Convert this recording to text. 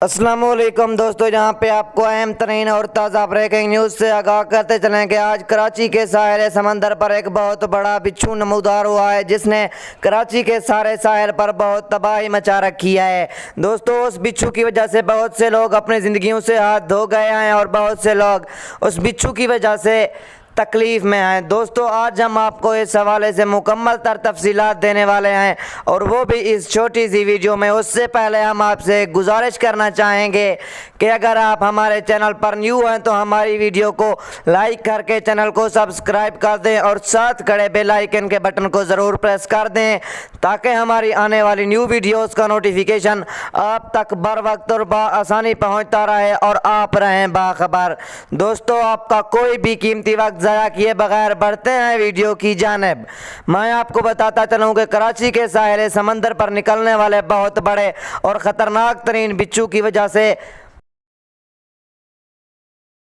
السلام علیکم دوستو، جہاں پہ آپ کو اہم ترین اور تازہ بریکنگ نیوز سے آگاہ کرتے چلیں کہ آج کراچی کے ساحل سمندر پر ایک بہت بڑا بچھو نمودار ہوا ہے جس نے کراچی کے سارے ساحل پر بہت تباہی مچا رکھی ہے۔ دوستو، اس بچھو کی وجہ سے بہت سے لوگ اپنی زندگیوں سے ہاتھ دھو گئے ہیں اور بہت سے لوگ اس بچھو کی وجہ سے تکلیف میں ہیں۔ دوستو، آج ہم آپ کو اس حوالے سے مکمل تر تفصیلات دینے والے ہیں، اور وہ بھی اس چھوٹی سی ویڈیو میں۔ اس سے پہلے ہم آپ سے گزارش کرنا چاہیں گے کہ اگر آپ ہمارے چینل پر نیو ہیں تو ہماری ویڈیو کو لائک کر کے چینل کو سبسکرائب کر دیں اور ساتھ کھڑے بیل آئیکن کے بٹن کو ضرور پریس کر دیں تاکہ ہماری آنے والی نیو ویڈیوز کا نوٹیفیکیشن آپ تک بر وقت اور بآسانی پہنچتا رہے اور آپ رہیں باخبر۔ دوستو، آپ کا کوئی بھی قیمتی وقت ضائع کیے بغیر بڑھتے ہیں ویڈیو کی جانب۔ میں آپ کو بتاتا چلوں کہ کراچی کے ساحل سمندر پر نکلنے والے بہت بڑے اور خطرناک ترین بچھو کی وجہ سے